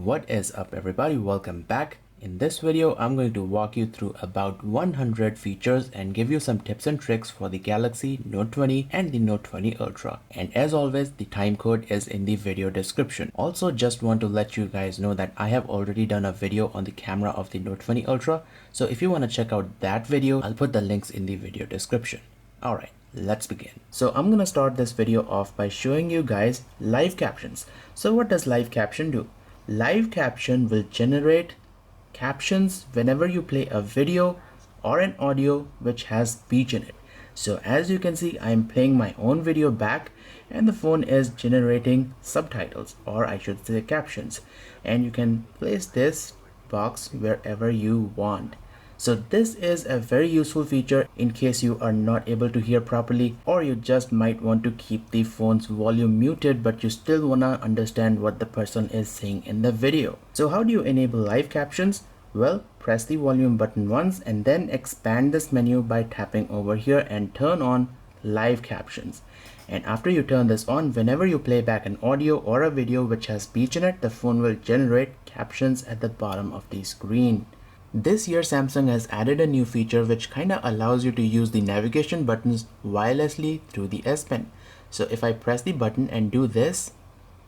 What is up everybody, welcome back. In this video I'm going to walk you through about 100 features and give you some tips and tricks for the Galaxy Note 20 and the Note 20 Ultra. And as always, the time code is in the video description. Also, just want to let you guys know that I have already done a video on the camera of the Note 20 Ultra, so if you want to check out that video, I'll put the links in the video description. Alright, let's begin. So I'm gonna start this video off by showing you guys live captions. So what does live caption do? Live caption will generate captions whenever you play a video or an audio which has speech in it. So as you can see, I'm playing my own video back and the phone is generating subtitles, or I should say captions, and you can place this box wherever you want. So this is a very useful feature in case you are not able to hear properly, or you just might want to keep the phone's volume muted but you still wanna understand what the person is saying in the video. So how do you enable live captions? Well, press the volume button once and then expand this menu by tapping over here and turn on live captions. And after you turn this on, whenever you play back an audio or a video which has speech in it, the phone will generate captions at the bottom of the screen. This year Samsung has added a new feature which kinda allows you to use the navigation buttons wirelessly through the S Pen. So if I press the button and do this,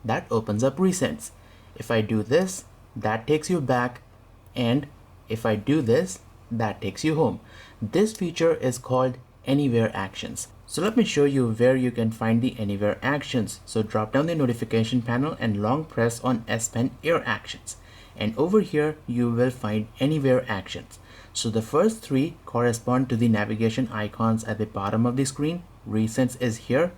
that opens up recents. If I do this, that takes you back, and if I do this, that takes you home. This feature is called Anywhere Actions. So let me show you where you can find the Anywhere Actions. So drop down the notification panel and long press on S Pen Air Actions. And over here you will find Anywhere Actions. So the first three correspond to the navigation icons at the bottom of the screen. Recents is here,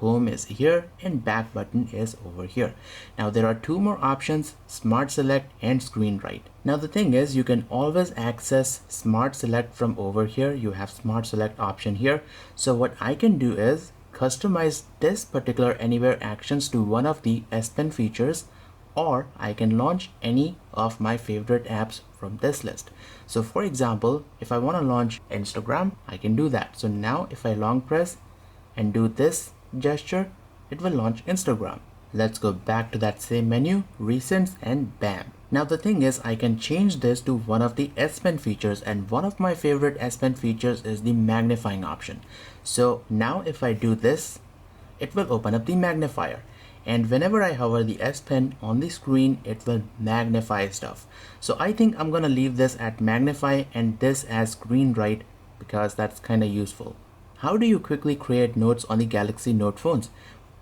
home is here, and back button is over here. Now there are two more options, Smart Select and Screen Write. Now the thing is, you can always access Smart Select from over here. You have Smart Select option here. So what I can do is customize this particular Anywhere Actions to one of the S Pen features, or I can launch any of my favorite apps from this list. So for example, if I want to launch Instagram, I can do that. So now if I long press and do this gesture, it will launch Instagram. Let's go back to that same menu, recents, and bam. Now the thing is, I can change this to one of the S Pen features, and one of my favorite S Pen features is the magnifying option. So now if I do this, it will open up the magnifier. And whenever I hover the S Pen on the screen, it will magnify stuff. So I think I'm gonna leave this at magnify and this as Screen Write because that's kind of useful. How do you quickly create notes on the Galaxy Note phones?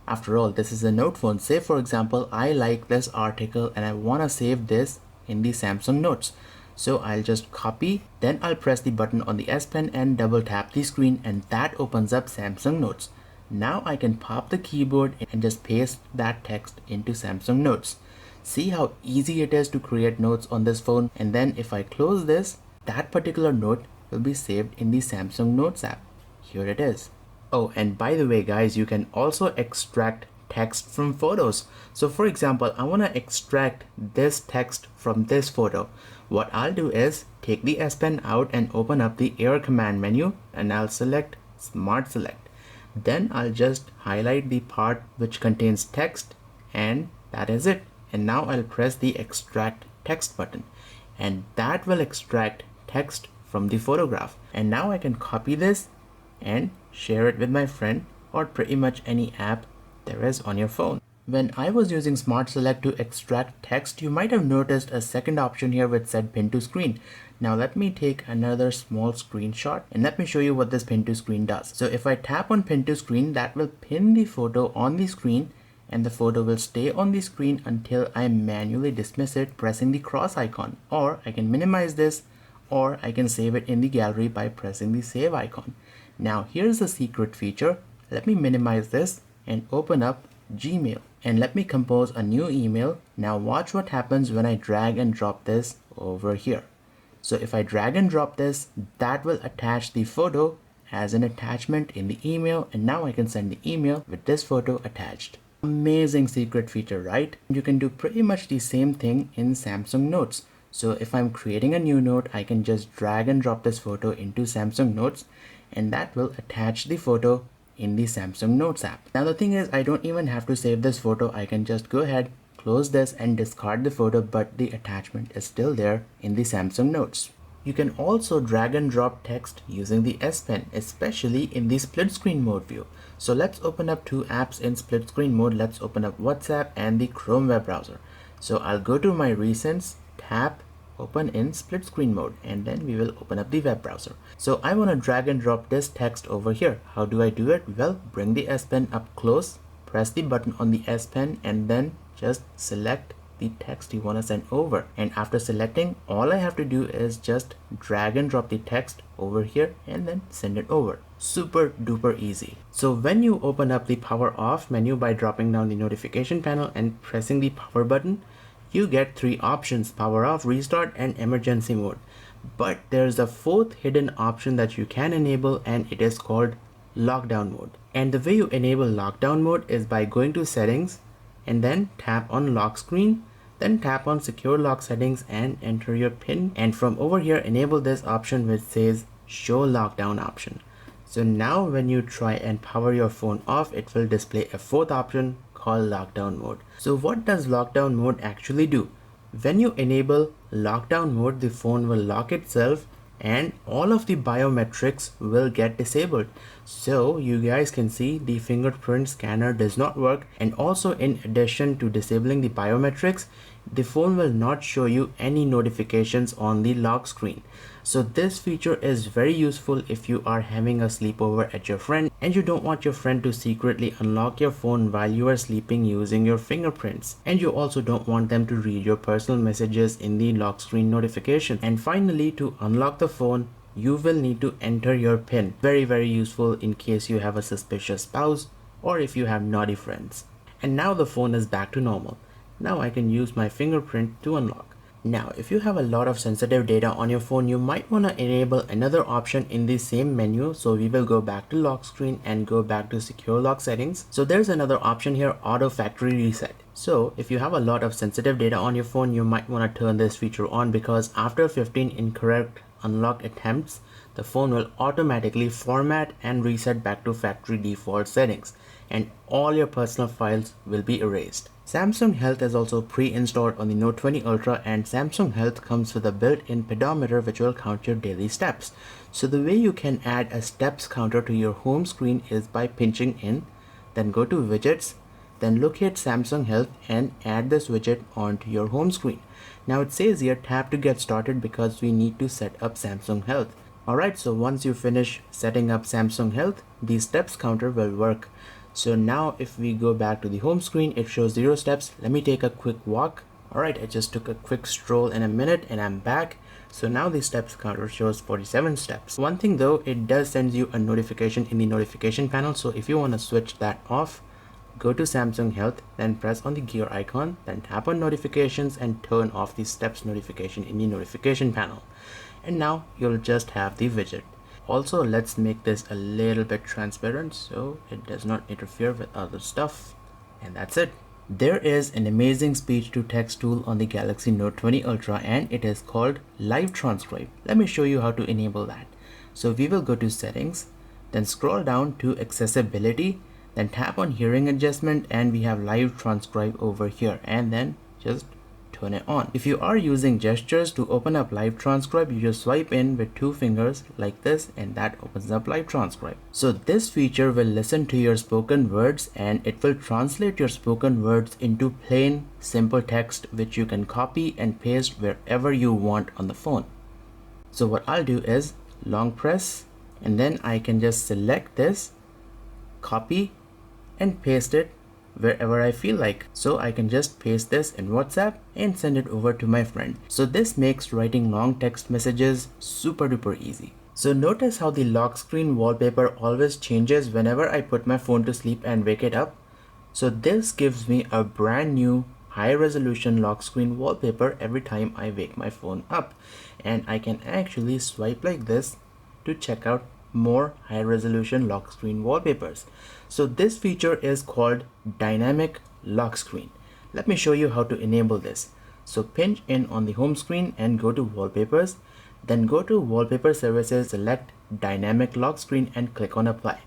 After all, this is a Note phone. Say for example, I like this article and I wanna save this in the Samsung Notes. So I'll just copy, then I'll press the button on the S Pen and double tap the screen, and that opens up Samsung Notes. Now I can pop the keyboard and just paste that text into Samsung Notes. See how easy it is to create notes on this phone, and then if I close this, that particular note will be saved in the Samsung Notes app. Here it is. Oh, and by the way guys, you can also extract text from photos. So for example, I want to extract this text from this photo. What I'll do is take the S Pen out and open up the Air command menu, and I'll select Smart Select. Then I'll just highlight the part which contains text, and that is it. And now I'll press the extract text button, and that will extract text from the photograph. And now I can copy this and share it with my friend or pretty much any app there is on your phone. When I was using Smart Select to extract text, you might have noticed a second option here which said pin to screen. Now let me take another small screenshot and let me show you what this pin to screen does. So if I tap on pin to screen, that will pin the photo on the screen, and the photo will stay on the screen until I manually dismiss it pressing the cross icon. Or I can minimize this, or I can save it in the gallery by pressing the save icon. Now here's the secret feature. Let me minimize this and open up Gmail, and let me compose a new email. Now watch what happens when I drag and drop this over here. So if I drag and drop this, that will attach the photo as an attachment in the email, and now I can send the email with this photo attached. Amazing secret feature, right? You can do pretty much the same thing in Samsung Notes. So if I'm creating a new note, I can just drag and drop this photo into Samsung Notes, and that will attach the photo in the Samsung Notes app. Now the thing is, I don't even have to save this photo. I can just go ahead, close this and discard the photo, but the attachment is still there in the Samsung Notes. You can also drag and drop text using the S Pen, especially in the split screen mode view. So let's open up two apps in split screen mode. Let's open up WhatsApp and the Chrome web browser. So I'll go to my recents, tap open in split screen mode, and then we will open up the web browser. So I want to drag and drop this text over here. How do I do it? Well, bring the S Pen up close, press the button on the S Pen, and then just select the text you want to send over. And after selecting, all I have to do is just drag and drop the text over here and then send it over. Super duper easy. So when you open up the power off menu by dropping down the notification panel and pressing the power button, you get three options: power off, restart, and emergency mode. But there's a fourth hidden option that you can enable, and it is called lockdown mode. And the way you enable lockdown mode is by going to settings and then tap on lock screen, then tap on secure lock settings and enter your PIN, and from over here enable this option which says show lockdown option. So now when you try and power your phone off, it will display a fourth option called lockdown mode. So what does lockdown mode actually do? When you enable lockdown mode, the phone will lock itself and all of the biometrics will get disabled. So you guys can see the fingerprint scanner does not work, and also in addition to disabling the biometrics, the phone will not show you any notifications on the lock screen. So this feature is very useful if you are having a sleepover at your friend and you don't want your friend to secretly unlock your phone while you are sleeping using your fingerprints, and you also don't want them to read your personal messages in the lock screen notification. And finally, to unlock the phone, you will need to enter your PIN. Very useful in case you have a suspicious spouse or if you have naughty friends. And now the phone is back to normal. Now I can use my fingerprint to unlock. Now, if you have a lot of sensitive data on your phone, you might want to enable another option in the same menu. So we will go back to lock screen and go back to secure lock settings. So there's another option here, auto factory reset. So if you have a lot of sensitive data on your phone, you might want to turn this feature on, because after 15 incorrect unlock attempts, the phone will automatically format and reset back to factory default settings, and all your personal files will be erased. Samsung Health is also pre-installed on the Note 20 Ultra, and Samsung Health comes with a built-in pedometer which will count your daily steps. So the way you can add a steps counter to your home screen is by pinching in, then go to widgets, then locate Samsung Health and add this widget onto your home screen. Now it says here tap to get started because we need to set up Samsung Health. Alright, so once you finish setting up Samsung Health, the steps counter will work. So now if we go back to the home screen, it shows 0 steps. Let me take a quick walk. Alright, I just took a quick stroll in a minute and I'm back. So now the steps counter shows 47 steps. One thing though, it does send you a notification in the notification panel. So if you want to switch that off, go to Samsung Health, then press on the gear icon, then tap on notifications and turn off the steps notification in the notification panel. And now you'll just have the widget. Also, let's make this a little bit transparent so it does not interfere with other stuff. And that's it. There is an amazing speech to text tool on the Galaxy Note 20 Ultra, and it is called Live Transcribe. Let me show you how to enable that. So we will go to settings, then scroll down to accessibility, then tap on hearing adjustment, and we have Live Transcribe over here, and then just turn it on. If you are using gestures to open up Live Transcribe, you just swipe in with 2 fingers like this, and that opens up Live Transcribe. So this feature will listen to your spoken words and it will translate your spoken words into plain simple text which you can copy and paste wherever you want on the phone. So what I'll do is long press, and then I can just select this, copy and paste it wherever I feel like. So I can just paste this in WhatsApp and send it over to my friend. So this makes writing long text messages super duper easy. So notice how the lock screen wallpaper always changes whenever I put my phone to sleep and wake it up. So this gives me a brand new high resolution lock screen wallpaper every time I wake my phone up, and I can actually swipe like this to check out more high resolution lock screen wallpapers. So this feature is called dynamic lock screen. Let me show you how to enable this. So pinch in on the home screen and go to wallpapers, then go to wallpaper services, select dynamic lock screen and click on apply.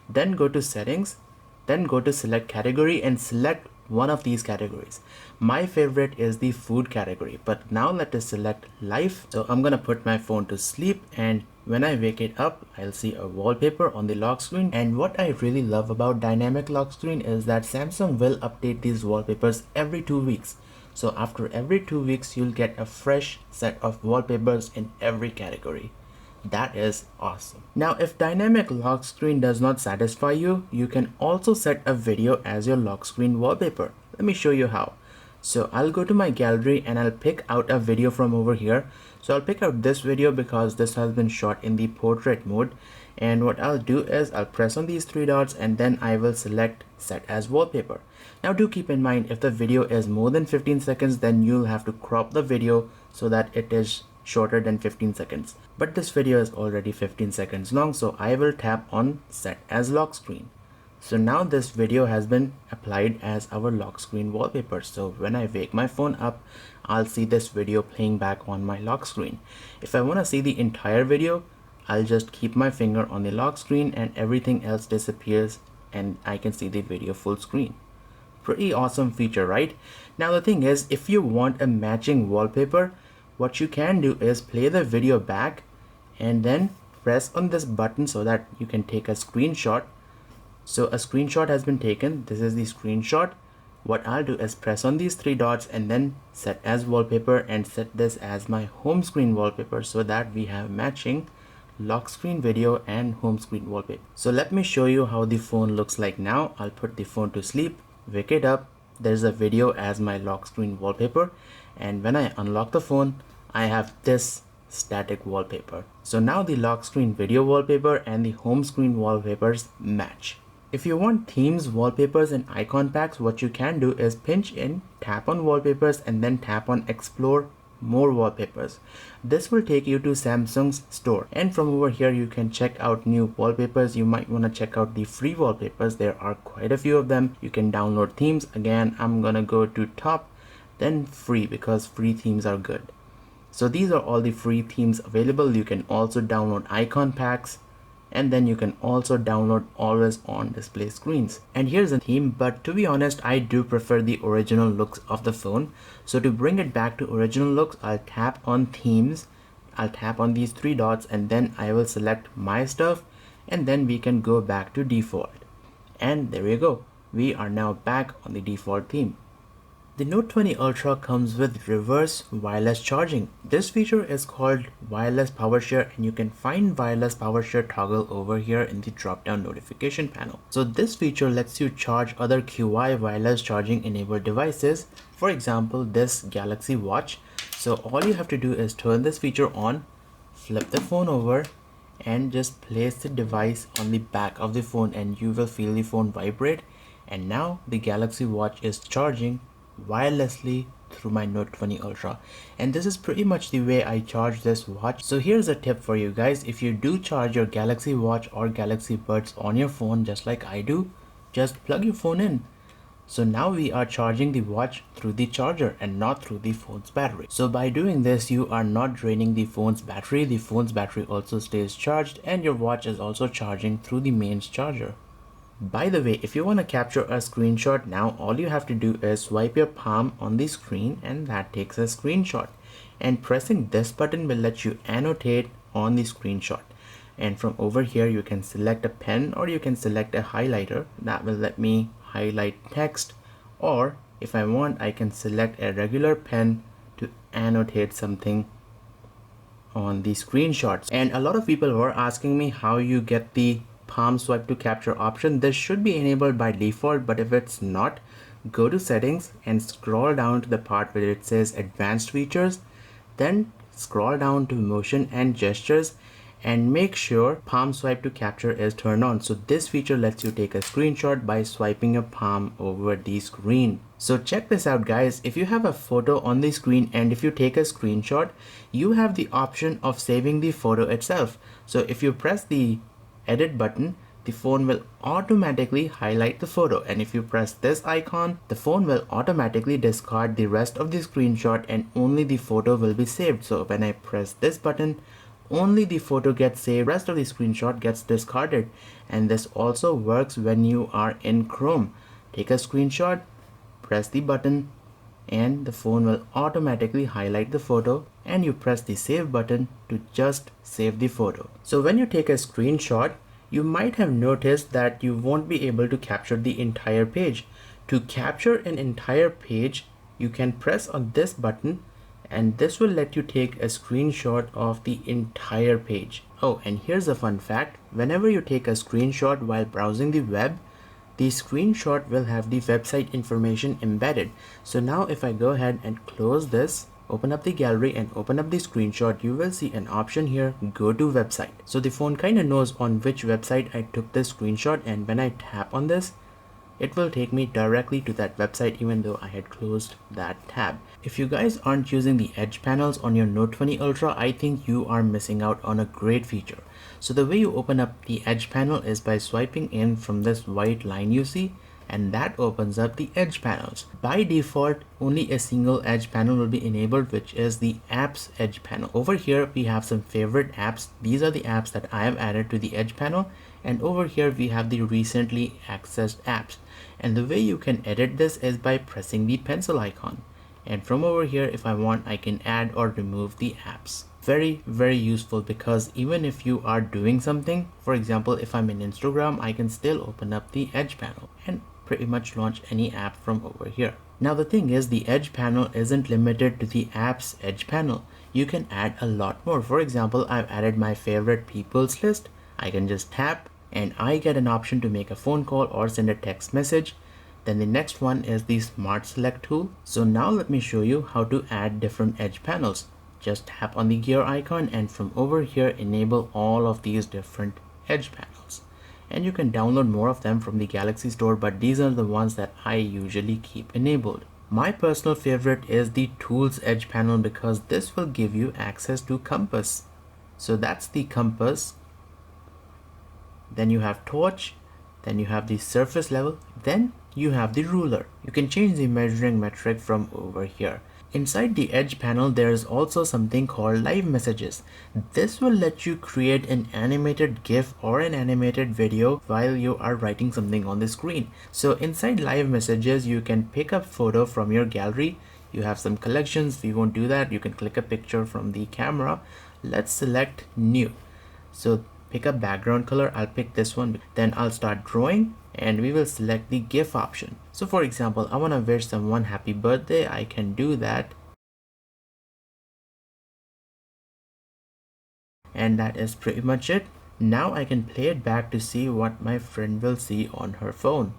Then go to settings, then go to select category and select one of these categories. My favorite is the food category, but now let us select life. So I'm gonna put my phone to sleep, and when I wake it up, I'll see a wallpaper on the lock screen. And what I really love about dynamic lock screen is that Samsung will update these wallpapers every 2 weeks. So after every 2 weeks, you'll get a fresh set of wallpapers in every category. That is awesome. Now, if dynamic lock screen does not satisfy you, you can also set a video as your lock screen wallpaper. Let me show you how. So I'll go to my gallery and I'll pick out a video from over here. So I'll pick out this video because this has been shot in the portrait mode. And what I'll do is I'll press on these three dots and then I will select set as wallpaper. Now do keep in mind, if the video is more than 15 seconds, then you'll have to crop the video so that it is shorter than 15 seconds. But this video is already 15 seconds long, so I will tap on set as lock screen. So now this video has been applied as our lock screen wallpaper. So when I wake my phone up, I'll see this video playing back on my lock screen. If I want to see the entire video, I'll just keep my finger on the lock screen and everything else disappears and I can see the video full screen. Pretty awesome feature, right? Now the thing is, if you want a matching wallpaper, what you can do is play the video back and then press on this button so that you can take a screenshot. So a screenshot has been taken. This is the screenshot. What I'll do is press on these three dots and then set as wallpaper and set this as my home screen wallpaper so that we have matching lock screen video and home screen wallpaper. So let me show you how the phone looks like now. I'll put the phone to sleep, wake it up. There's a video as my lock screen wallpaper. And when I unlock the phone, I have this static wallpaper. So now the lock screen video wallpaper and the home screen wallpapers match. If you want themes, wallpapers and icon packs, what you can do is pinch in, tap on wallpapers and then tap on explore more wallpapers. This will take you to Samsung's store, and from over here you can check out new wallpapers. You might want to check out the free wallpapers. There are quite a few of them. You can download themes. Again, I'm gonna go to top, then free, because free themes are good. So these are all the free themes available. You can also download icon packs, and then you can also download always on display screens. And here's a theme, but to be honest, I do prefer the original looks of the phone. So to bring it back to original looks, I'll tap on themes, I'll tap on these three dots and then I will select my stuff, and then we can go back to default. And there you go. We are now back on the default theme. The Note 20 Ultra comes with reverse wireless charging. This feature is called wireless power share, and you can find wireless power share toggle over here in the drop down notification panel. So this feature lets you charge other QI wireless charging enabled devices. For example, this Galaxy Watch. So all you have to do is turn this feature on, flip the phone over and just place the device on the back of the phone and you will feel the phone vibrate. And now the Galaxy Watch is charging wirelessly through my Note 20 Ultra, and this is pretty much the way I charge this watch. So here's a tip for you guys: if you do charge your Galaxy Watch or Galaxy Buds on your phone just like I do, just plug your phone in. So now we are charging the watch through the charger and not through the phone's battery. So by doing this, you are not draining the phone's battery. The phone's battery also stays charged and your watch is also charging through the mains charger. By the way, if you want to capture a screenshot now, all you have to do is swipe your palm on the screen and that takes a screenshot. And pressing this button will let you annotate on the screenshot. And from over here, you can select a pen or you can select a highlighter. That will let me highlight text. Or if I want, I can select a regular pen to annotate something on the screenshots. And a lot of people were asking me how you get the palm swipe to capture option. This should be enabled by default, but if it's not, go to settings and scroll down to the part where it says advanced features, then scroll down to motion and gestures and make sure palm swipe to capture is turned on. So this feature lets you take a screenshot by swiping your palm over the screen. So check this out guys, if you have a photo on the screen and if you take a screenshot, you have the option of saving the photo itself. So if you press the edit button, the phone will automatically highlight the photo, and if you press this icon, the phone will automatically discard the rest of the screenshot and only the photo will be saved. So when I press this button, only the photo gets saved, rest of the screenshot gets discarded. And this also works when you are in Chrome. Take a screenshot, press the button and the phone will automatically highlight the photo, and you press the save button to just save the photo. So when you take a screenshot, you might have noticed that you won't be able to capture the entire page. To capture an entire page, you can press on this button and this will let you take a screenshot of the entire page. Oh, and here's a fun fact. Whenever you take a screenshot while browsing the web, the screenshot will have the website information embedded. So now if I go ahead and close this, open up the gallery and open up the screenshot, you will see an option here, go to website. So the phone kind of knows on which website I took this screenshot, and when I tap on this, it will take me directly to that website even though I had closed that tab. If you guys aren't using the edge panels on your Note 20 Ultra, I think you are missing out on a great feature. So the way you open up the edge panel is by swiping in from this white line you see, and that opens up the edge panels. By default, only a single edge panel will be enabled, which is the apps edge panel. Over here we have some favorite apps. These are the apps that I have added to the edge panel, and over here we have the recently accessed apps. And the way you can edit this is by pressing the pencil icon, and from over here if I want, I can add or remove the apps. Very useful, because even if you are doing something, for example if I'm in Instagram, I can still open up the edge panel and pretty much launch any app from over here. Now the thing is, the edge panel isn't limited to the apps edge panel. You can add a lot more. For example, I've added my favorite people's list. I can just tap and I get an option to make a phone call or send a text message. Then the next one is the Smart Select tool. So now let me show you how to add different edge panels. Just tap on the gear icon and from over here enable all of these different edge panels. And you can download more of them from the Galaxy Store, but these are the ones that I usually keep enabled. My personal favorite is the Tools edge panel, because this will give you access to compass. So that's the compass. Then you have torch, then you have the surface level, then you have the ruler. You can change the measuring metric from over here. Inside the edge panel, there is also something called live messages. This will let you create an animated GIF or an animated video while you are writing something on the screen. So inside live messages, you can pick a photo from your gallery. You have some collections. We won't do that. You can click a picture from the camera. Let's select new. So pick a background color. I'll pick this one. Then I'll start drawing and we will select the GIF option. So for example, I want to wish someone happy birthday. I can do that. And that is pretty much it. Now I can play it back to see what my friend will see on her phone.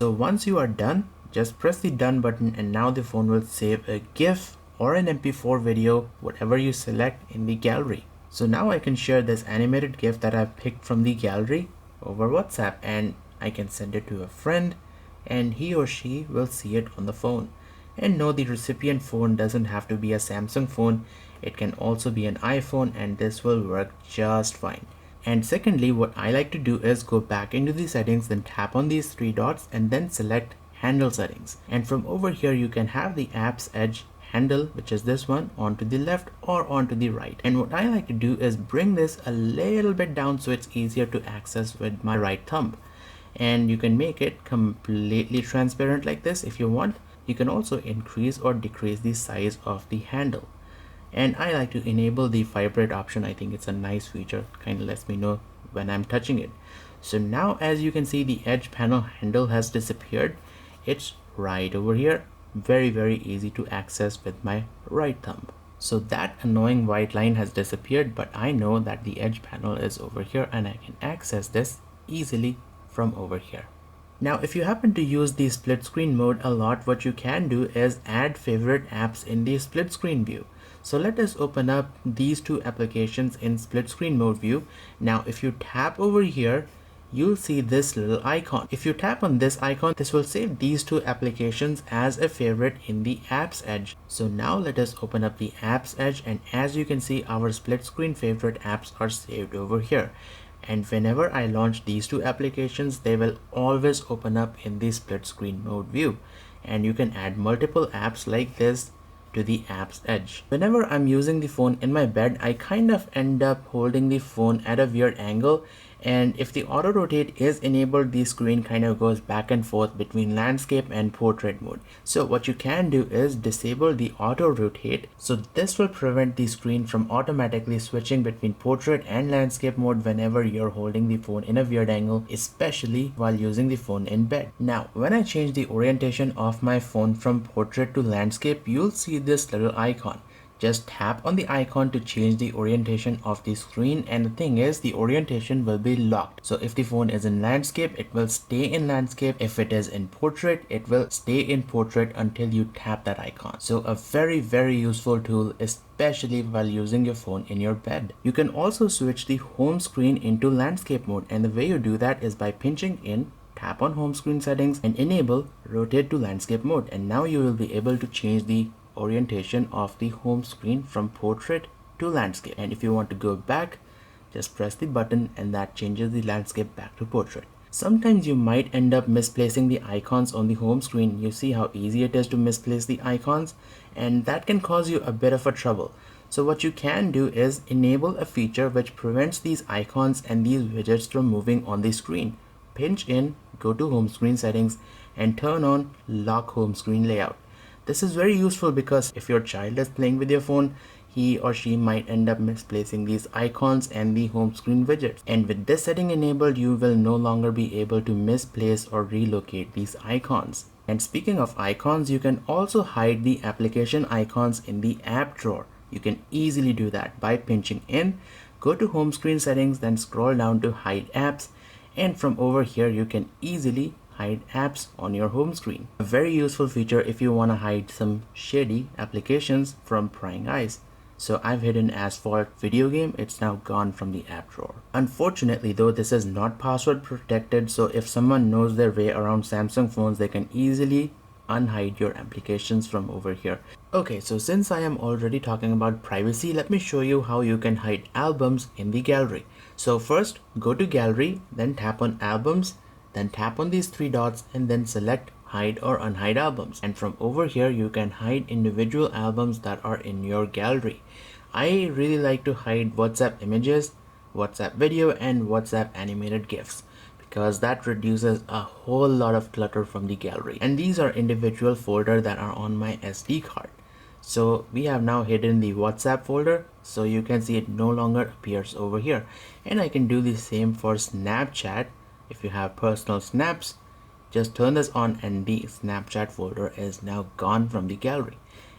So once you are done, just press the done button and now the phone will save a GIF or an MP4 video, whatever you select in the gallery. So now I can share this animated GIF that I've picked from the gallery over WhatsApp, and I can send it to a friend and he or she will see it on the phone. And no, the recipient phone doesn't have to be a Samsung phone. It can also be an iPhone, and this will work just fine. And secondly, what I like to do is go back into the settings, then tap on these three dots and then select handle settings. And from over here, you can have the apps edge handle, which is this one, onto the left or onto the right. And what I like to do is bring this a little bit down so it's easier to access with my right thumb. And you can make it completely transparent like this if you want. You can also increase or decrease the size of the handle. And I like to enable the vibrate option. I think it's a nice feature, kind of lets me know when I'm touching it. So now as you can see, the edge panel handle has disappeared. It's right over here. Very easy to access with my right thumb. So that annoying white line has disappeared, but I know that the edge panel is over here and I can access this easily from over here. Now if you happen to use the split screen mode a lot, what you can do is add favorite apps in the split screen view. So let us open up these two applications in split screen mode view. Now if you tap over here, you'll see this little icon. If you tap on this icon, this will save these two applications as a favorite in the apps edge. So now let us open up the apps edge, and as you can see, our split screen favorite apps are saved over here. And whenever I launch these two applications, they will always open up in the split screen mode view. And you can add multiple apps like this to the apps edge. Whenever I'm using the phone in my bed, I kind of end up holding the phone at a weird angle, And if the auto rotate is enabled, the screen kind of goes back and forth between landscape and portrait mode. So what you can do is disable the auto rotate. So this will prevent the screen from automatically switching between portrait and landscape mode whenever you're holding the phone in a weird angle, especially while using the phone in bed. Now, when I change the orientation of my phone from portrait to landscape, you'll see this little icon. Just tap on the icon to change the orientation of the screen, and the thing is, the orientation will be locked. So if the phone is in landscape, it will stay in landscape. If it is in portrait, it will stay in portrait until you tap that icon. So a very useful tool, especially while using your phone in your bed. You can also switch the home screen into landscape mode, and the way you do that is by pinching in, tap on home screen settings and enable rotate to landscape mode, and now you will be able to change the orientation of the home screen from portrait to landscape. And if you want to go back, just press the button and that changes the landscape back to portrait. Sometimes you might end up misplacing the icons on the home screen. You see how easy it is to misplace the icons, and that can cause you a bit of a trouble. So what you can do is enable a feature which prevents these icons and these widgets from moving on the screen. Pinch in, go to home screen settings and turn on lock home screen layout. This is very useful because if your child is playing with your phone, he or she might end up misplacing these icons and the home screen widgets. And with this setting enabled, you will no longer be able to misplace or relocate these icons. And speaking of icons, you can also hide the application icons in the app drawer. You can easily do that by pinching in, go to home screen settings, then scroll down to hide apps. And from over here, you can easily hide apps on your home screen. A very useful feature if you want to hide some shady applications from prying eyes. So I've hidden Asphalt video game. It's now gone from the app drawer. Unfortunately though, this is not password protected, so if someone knows their way around Samsung phones, they can easily unhide your applications from over here. Okay, so since I am already talking about privacy, let me show you how you can hide albums in the gallery. So first, go to gallery, then tap on albums, then tap on these three dots and then select hide or unhide albums. And from over here, you can hide individual albums that are in your gallery. I really like to hide WhatsApp images, WhatsApp video, and WhatsApp animated GIFs because that reduces a whole lot of clutter from the gallery. And these are individual folders that are on my SD card. So we have now hidden the WhatsApp folder, so you can see it no longer appears over here. And I can do the same for Snapchat. If you have personal snaps, just turn this on and the Snapchat folder is now gone from the gallery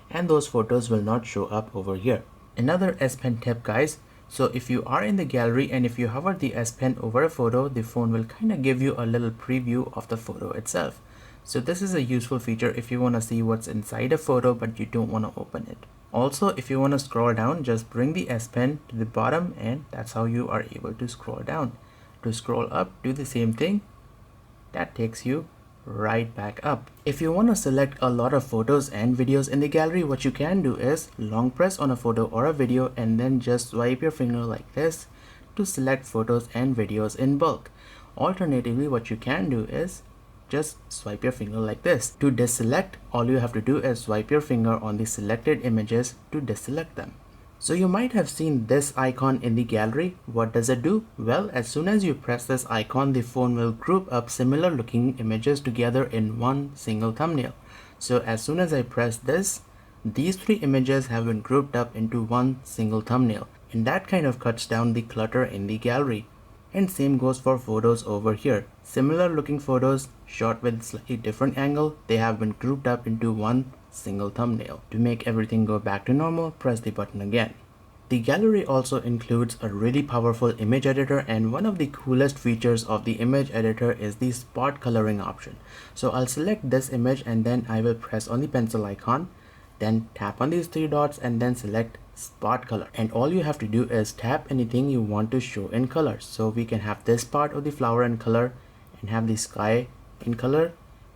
and those photos will not show up over here. Another S Pen tip, guys. So if you are in the gallery and if you hover the S Pen over a photo, the phone will kind of give you a little preview of the photo itself. So this is a useful feature if you want to see what's inside a photo but you don't want to open it. Also, if you want to scroll down, just bring the S Pen to the bottom and that's how you are able to scroll down. To scroll up, do the same thing. That takes you right back up. If you want to select a lot of photos and videos in the gallery, what you can do is long press on a photo or a video and then just swipe your finger like this to select photos and videos in bulk. Alternatively, what you can do is just swipe your finger like this. To deselect, all you have to do is swipe your finger on the selected images to deselect them. So you might have seen this icon in the gallery. What does it do? Well, as soon as you press this icon, the phone will group up similar looking images together in one single thumbnail. So as soon as I press this, these three images have been grouped up into one single thumbnail. And that kind of cuts down the clutter in the gallery. And same goes for photos over here. Similar looking photos shot with slightly different angle, they have been grouped up into one single thumbnail. To make everything go back to normal, press the button again. The gallery also includes a really powerful image editor, and one of the coolest features of the image editor is the spot coloring option. So I'll select this image and then I will press on the pencil icon, then tap on these three dots and then select spot color, and all you have to do is tap anything you want to show in color. So we can have this part of the flower in color and have the sky in color,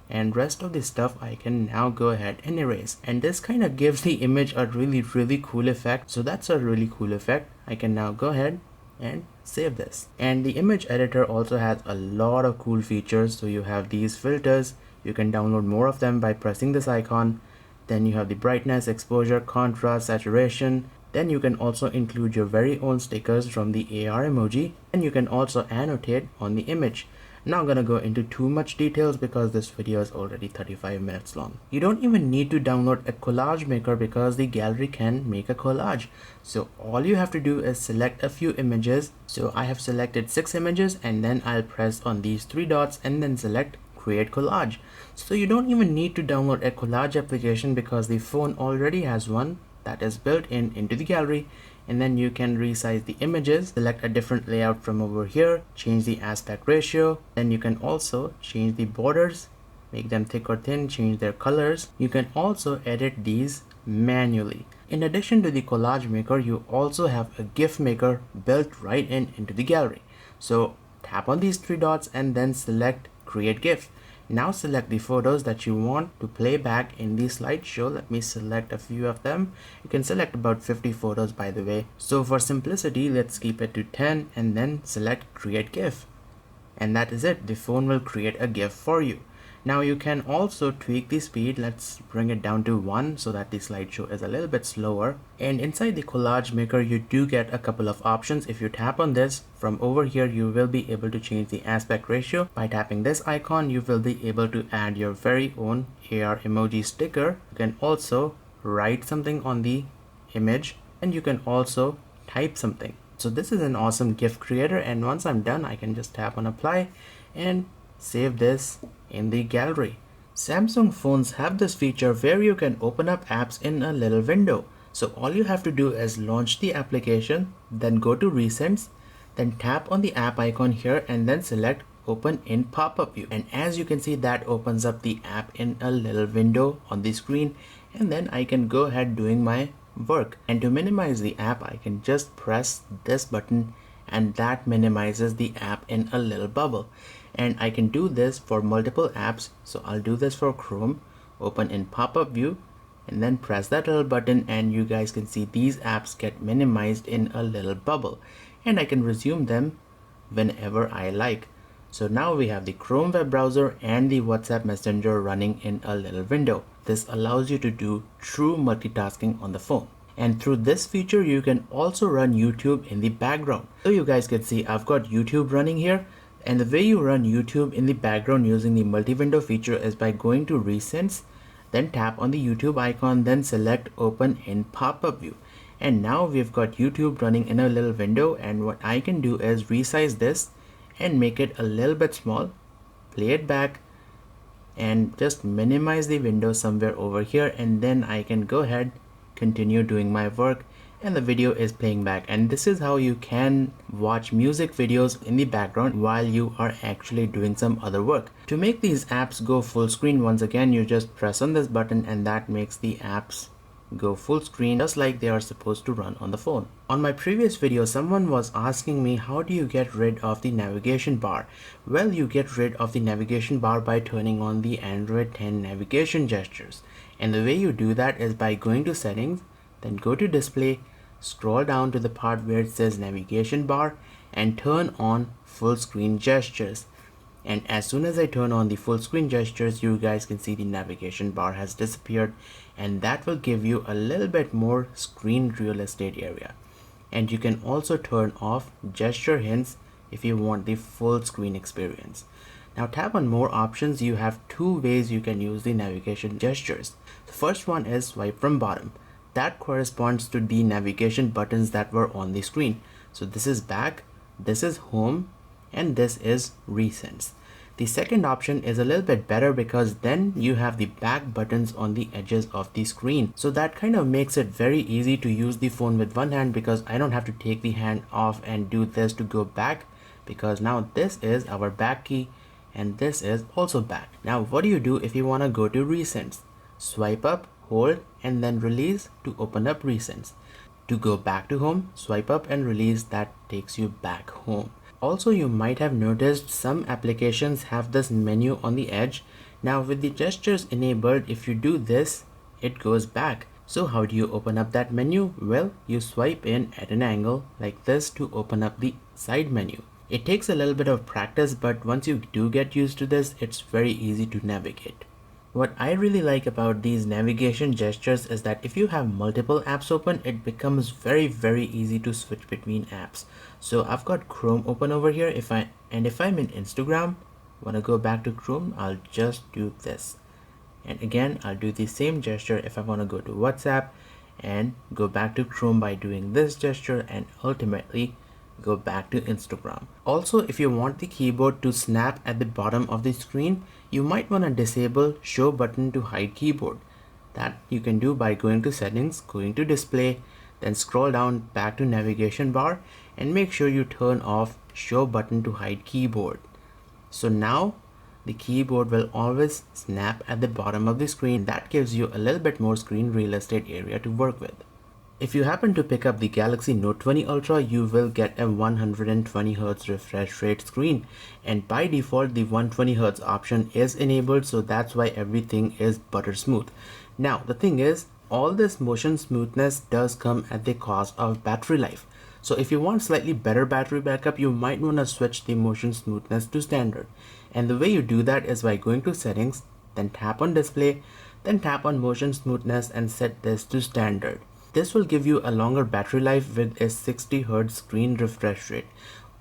and rest of the stuff I can now go ahead and erase. And this kind of gives the image a really cool effect. So that's a really cool effect. I can now go ahead and save this. And the image editor also has a lot of cool features. So you have these filters, you can download more of them by pressing this icon. Then you have the brightness, exposure, contrast, saturation, Then you can also include your very own stickers from the AR emoji, and you can also annotate on the image. Not gonna go into too much details because this video is already 35 minutes long. You don't even need to download a collage maker because the gallery can make a collage. So all you have to do is select a few images. So I have selected 6 images, and then I'll press on these 3 dots and then select create collage. So you don't even need to download a collage application because the phone already has one that is built into the gallery. And then you can resize the images, select a different layout from over here, change the aspect ratio. Then you can also change the borders, make them thick or thin, change their colors. You can also edit these manually. In addition to the collage maker, you also have a GIF maker built right into the gallery. So tap on these 3 dots and then select create GIF. Now select the photos that you want to play back in the slideshow. Let me select a few of them. You can select about 50 photos, by the way. So for simplicity, let's keep it to 10 and then select create GIF. And that is it. The phone will create a GIF for you. Now you can also tweak the speed. Let's bring it down to 1 so that the slideshow is a little bit slower. And inside the collage maker, you do get a couple of options. If you tap on this, from over here, you will be able to change the aspect ratio. By tapping this icon, you will be able to add your very own AR emoji sticker. You can also write something on the image, and you can also type something. So this is an awesome GIF creator, and once I'm done, I can just tap on apply and save this in the gallery. Samsung phones have this feature where you can open up apps in a little window. So all you have to do is launch the application, then go to recents, then tap on the app icon here and then select open in pop-up view. And as you can see, that opens up the app in a little window on the screen, and then I can go ahead doing my work. And to minimize the app, I can just press this button and that minimizes the app in a little bubble. And I can do this for multiple apps. So I'll do this for Chrome, open in pop-up view, and then press that little button, and you guys can see these apps get minimized in a little bubble, and I can resume them whenever I like. So now we have the Chrome web browser and the WhatsApp Messenger running in a little window. This allows you to do true multitasking on the phone. And through this feature, you can also run YouTube in the background. So you guys can see I've got YouTube running here. And the way you run YouTube in the background using the multi-window feature is by going to recents, then tap on the YouTube icon, then select open in pop-up view. And now we've got YouTube running in a little window, and what I can do is resize this and make it a little bit small, play it back, and just minimize the window somewhere over here, and then I can go ahead, continue doing my work, and the video is playing back. And this is how you can watch music videos in the background while you are actually doing some other work. To make these apps go full screen, once again you just press on this button and that makes the apps go full screen just like they are supposed to run on the phone. On my previous video, someone was asking me, how do you get rid of the navigation bar? Well, you get rid of the navigation bar by turning on the Android 10 navigation gestures. And the way you do that is by going to settings, then go to display, scroll down to the part where it says navigation bar, and turn on full screen gestures. And as soon as I turn on the full screen gestures, you guys can see the navigation bar has disappeared, and that will give you a little bit more screen real estate area. And you can also turn off gesture hints if you want the full screen experience. Now tap on more options. You have 2 ways you can use the navigation gestures. The first one is swipe from bottom. That corresponds to the navigation buttons that were on the screen. So this is back, this is home, and this is recents. The second option is a little bit better because then you have the back buttons on the edges of the screen. So that kind of makes it very easy to use the phone with one hand, because I don't have to take the hand off and do this to go back, because now this is our back key and this is also back. Now what do you do if you want to go to recents? Swipe up, hold, and then release to open up recents. To go back to home, swipe up and release, that takes you back home. Also, you might have noticed some applications have this menu on the edge. Now with the gestures enabled, if you do this, it goes back. So how do you open up that menu? Well, you swipe in at an angle like this to open up the side menu. It takes a little bit of practice, but once you do get used to this, it's very easy to navigate. What I really like about these navigation gestures is that if you have multiple apps open, it becomes very easy to switch between apps. So I've got Chrome open over here. If I'm in Instagram, want to go back to Chrome, I'll just do this. And again, I'll do the same gesture if I want to go to WhatsApp and go back to Chrome by doing this gesture, and ultimately go back to Instagram. Also, if you want the keyboard to snap at the bottom of the screen, you might want to disable show button to hide keyboard. That you can do by going to settings, going to display, then scroll down back to navigation bar and make sure you turn off show button to hide keyboard. So now the keyboard will always snap at the bottom of the screen. That gives you a little bit more screen real estate area to work with. If you happen to pick up the Galaxy Note 20 Ultra, you will get a 120Hz refresh rate screen, and by default the 120Hz option is enabled, so that's why everything is butter smooth. Now the thing is, all this motion smoothness does come at the cost of battery life. So if you want slightly better battery backup, you might want to switch the motion smoothness to standard. And the way you do that is by going to settings, then tap on display, then tap on motion smoothness and set this to standard. This will give you a longer battery life with a 60Hz screen refresh rate.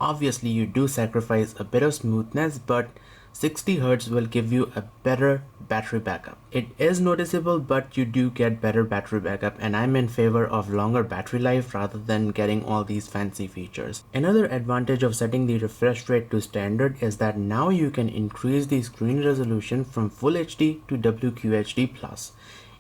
Obviously you do sacrifice a bit of smoothness, but 60Hz will give you a better battery backup. It is noticeable, but you do get better battery backup, and I'm in favor of longer battery life rather than getting all these fancy features. Another advantage of setting the refresh rate to standard is that now you can increase the screen resolution from Full HD to WQHD+.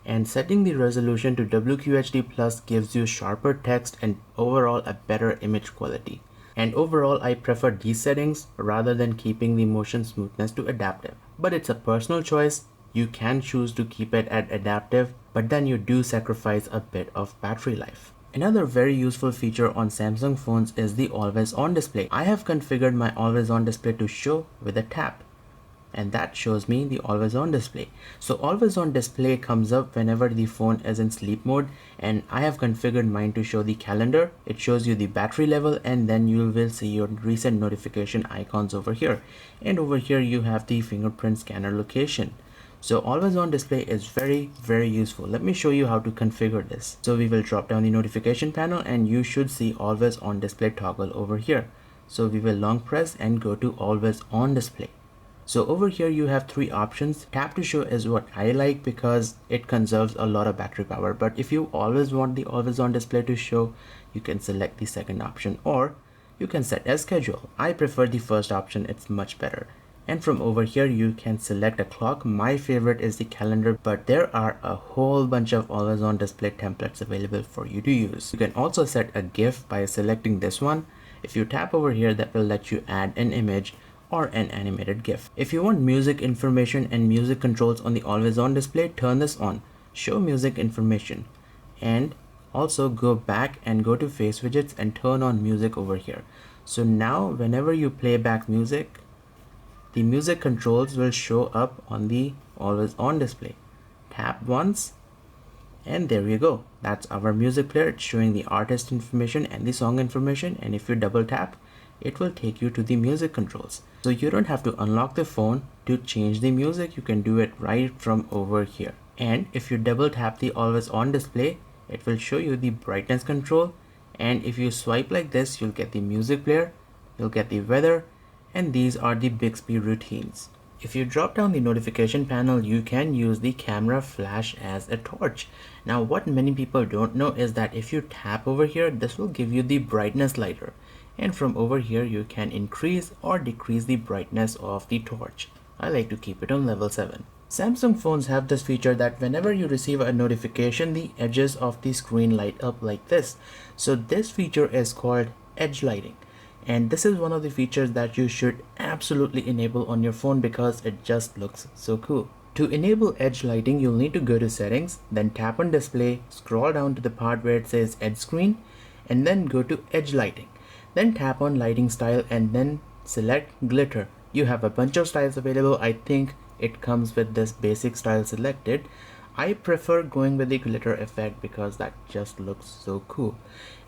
And setting the resolution to WQHD+ gives you sharper text and overall a better image quality. And overall, I prefer these settings rather than keeping the motion smoothness to adaptive. But it's a personal choice. You can choose to keep it at adaptive, but then you do sacrifice a bit of battery life. Another very useful feature on Samsung phones is the always on display. I have configured my always on display to show with a tap, and that shows me the always on display. So always on display comes up whenever the phone is in sleep mode, and I have configured mine to show the calendar. It shows you the battery level, and then you will see your recent notification icons over here, and over here you have the fingerprint scanner location. So always on display is very useful. Let me show you how to configure this. So we will drop down the notification panel and you should see always on display toggle over here. So we will long press and go to always on display. So over here you have three options. Tap to show is what I like because it conserves a lot of battery power, but if you always want the always on display to show, you can select the second option, or you can set as schedule. I prefer the first option, it's much better. And from over here you can select a clock. My favorite is the calendar, but there are a whole bunch of always on display templates available for you to use. You can also set a GIF by selecting this one. If you tap over here, that will let you add an image or an animated GIF. If you want music information and music controls on the always on display, turn this on, show music information, and also go back and go to face widgets and turn on music over here. So now whenever you play back music, the music controls will show up on the always on display. Tap once and there you go. That's our music player. It's showing the artist information and the song information, and if you double tap, it will take you to the music controls. So you don't have to unlock the phone to change the music. You can do it right from over here. And if you double tap the always on display, it will show you the brightness control, and if you swipe like this, you'll get the music player, you'll get the weather, and these are the Bixby routines. If you drop down the notification panel, you can use the camera flash as a torch. Now what many people don't know is that if you tap over here, this will give you the brightness slider, and from over here you can increase or decrease the brightness of the torch. I like to keep it on level 7. Samsung phones have this feature that whenever you receive a notification, the edges of the screen light up like this. So this feature is called edge lighting, and this is one of the features that you should absolutely enable on your phone because it just looks so cool. To enable edge lighting, you'll need to go to settings, then tap on display, scroll down to the part where it says edge screen, and then go to edge lighting. Then tap on lighting style and then select glitter. You have a bunch of styles available. I think it comes with this basic style selected. I prefer going with the glitter effect because that just looks so cool.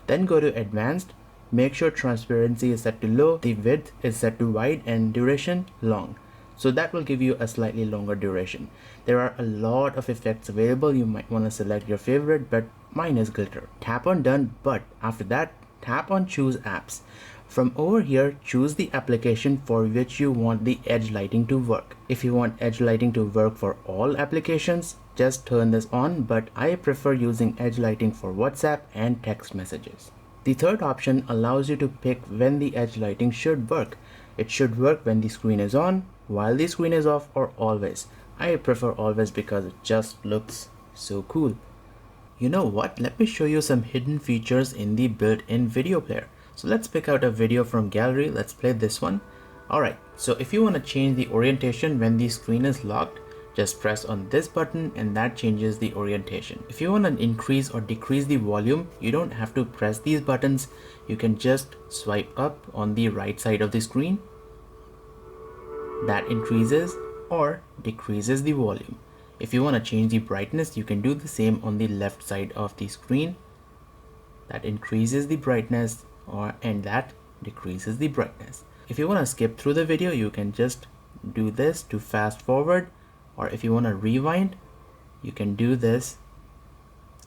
Then go to advanced. Make sure transparency is set to low, the width is set to wide, and duration long. So that will give you a slightly longer duration. There are a lot of effects available. You might want to select your favorite, but mine is glitter. Tap on done, but after that, tap on choose apps. From over here, choose the application for which you want the edge lighting to work. If you want edge lighting to work for all applications, just turn this on, but I prefer using edge lighting for WhatsApp and text messages. The third option allows you to pick when the edge lighting should work. It should work when the screen is on, while the screen is off, or always. I prefer always because it just looks so cool. You know what? Let me show you some hidden features in the built-in video player. So let's pick out a video from gallery. Let's play this one. Alright, so if you want to change the orientation when the screen is locked, just press on this button and that changes the orientation. If you want to increase or decrease the volume, you don't have to press these buttons. You can just swipe up on the right side of the screen. That increases or decreases the volume. If you want to change the brightness, you can do the same on the left side of the screen. That increases the brightness and that decreases the brightness. If you want to skip through the video, you can just do this to fast forward, or if you want to rewind, you can do this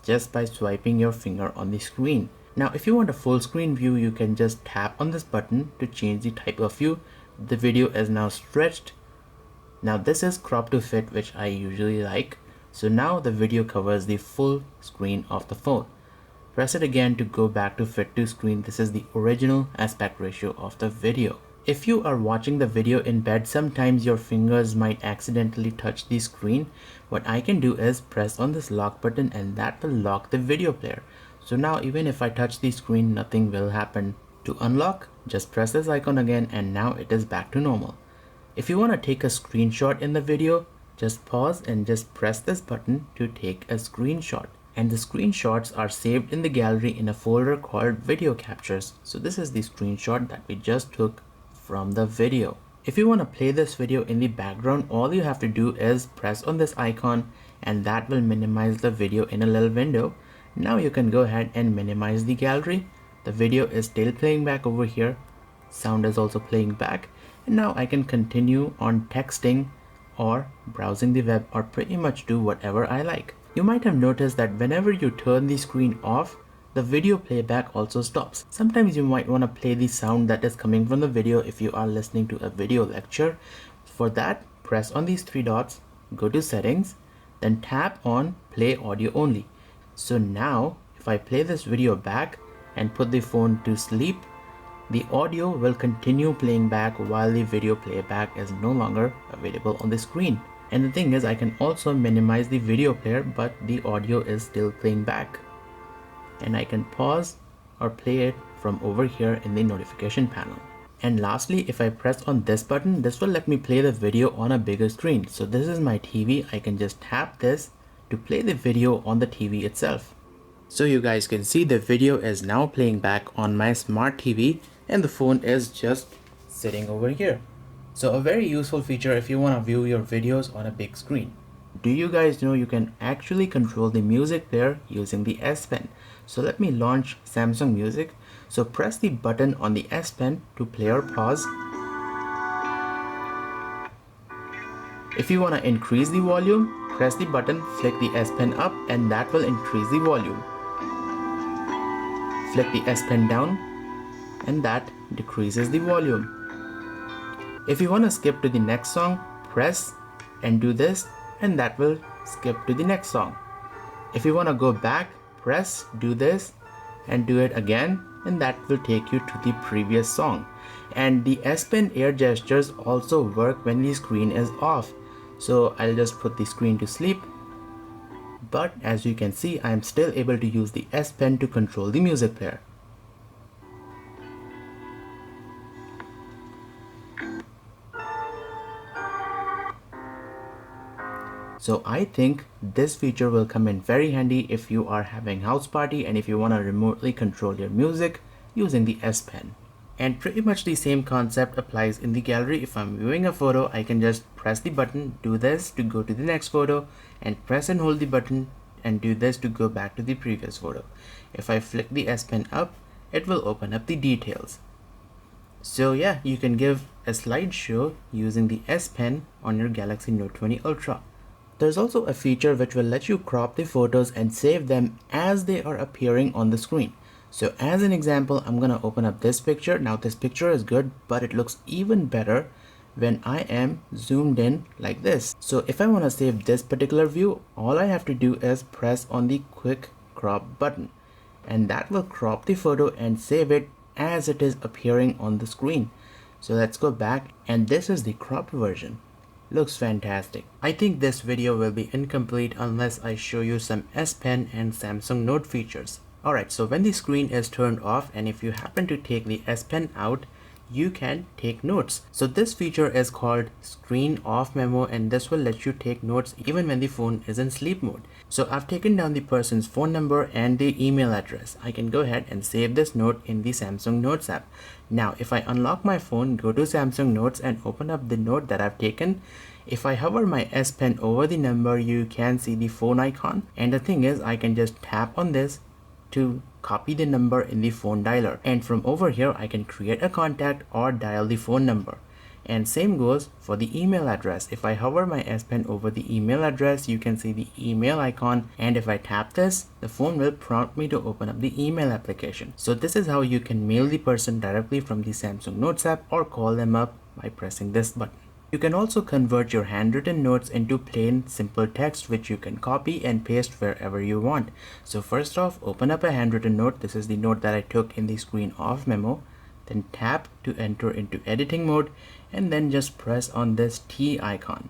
just by swiping your finger on the screen. Now if you want a full screen view, you can just tap on this button to change the type of view. The video is now stretched. Now this is crop to fit, which I usually like. So now the video covers the full screen of the phone. Press it again to go back to fit to screen. This is the original aspect ratio of the video. If you are watching the video in bed, sometimes your fingers might accidentally touch the screen. What I can do is press on this lock button and that will lock the video player. So now even if I touch the screen, nothing will happen. To unlock, just press this icon again and now it is back to normal. If you want to take a screenshot in the video, just pause and just press this button to take a screenshot. And the screenshots are saved in the gallery in a folder called video captures. So this is the screenshot that we just took from the video. If you want to play this video in the background, all you have to do is press on this icon and that will minimize the video in a little window. Now you can go ahead and minimize the gallery. The video is still playing back over here. Sound is also playing back. And now I can continue on texting or browsing the web or pretty much do whatever I like. You might have noticed that whenever you turn the screen off, the video playback also stops. Sometimes you might want to play the sound that is coming from the video if you are listening to a video lecture. For that, press on these three dots, go to settings, then tap on play audio only. So now if I play this video back and put the phone to sleep, the audio will continue playing back while the video playback is no longer available on the screen. And the thing is, I can also minimize the video player, but the audio is still playing back. And I can pause or play it from over here in the notification panel. And lastly, if I press on this button, this will let me play the video on a bigger screen. So this is my TV. I can just tap this to play the video on the TV itself. So you guys can see the video is now playing back on my smart TV and the phone is just sitting over here. So a very useful feature if you want to view your videos on a big screen. Do you guys know you can actually control the music player using the S Pen? So let me launch Samsung Music. So press the button on the S Pen to play or pause. If you want to increase the volume, press the button, flick the S Pen up and that will increase the volume. Flick the S Pen down and that decreases the volume. If you want to skip to the next song, press and do this and that will skip to the next song. If you want to go back, press, do this and do it again and that will take you to the previous song. And the S Pen air gestures also work when the screen is off. So I'll just put the screen to sleep. But as you can see, I am still able to use the S Pen to control the music player. So I think this feature will come in very handy if you are having house party and if you want to remotely control your music using the S Pen. And pretty much the same concept applies in the gallery. If I'm viewing a photo, I can just press the button, do this to go to the next photo, and press and hold the button and do this to go back to the previous photo. If I flick the S Pen up, it will open up the details. So yeah, you can give a slideshow using the S Pen on your Galaxy Note 20 Ultra. There's also a feature which will let you crop the photos and save them as they are appearing on the screen. So as an example, I'm gonna open up this picture. Now this picture is good, but it looks even better when I am zoomed in like this. So if I want to save this particular view, all I have to do is press on the quick crop button, and that will crop the photo and save it as it is appearing on the screen. So let's go back, and this is the cropped version. Looks fantastic. I think this video will be incomplete unless I show you some S Pen and Samsung Note features. Alright, so when the screen is turned off and if you happen to take the S Pen out, you can take notes. So this feature is called screen off memo, and this will let you take notes even when the phone is in sleep mode. So I've taken down the person's phone number and the email address. I can go ahead and save this note in the Samsung Notes app. Now if I unlock my phone, go to Samsung Notes and open up the note that I've taken, if I hover my S Pen over the number, you can see the phone icon, and the thing is I can just tap on this to copy the number in the phone dialer, and from over here I can create a contact or dial the phone number. And same goes for the email address. If I hover my S Pen over the email address, you can see the email icon, and if I tap this, the phone will prompt me to open up the email application. So this is how you can mail the person directly from the Samsung Notes app or call them up by pressing this button. You can also convert your handwritten notes into plain simple text, which you can copy and paste wherever you want. So first off, open up a handwritten note. This is the note that I took in the screen off memo. Then tap to enter into editing mode, and then just press on this T icon,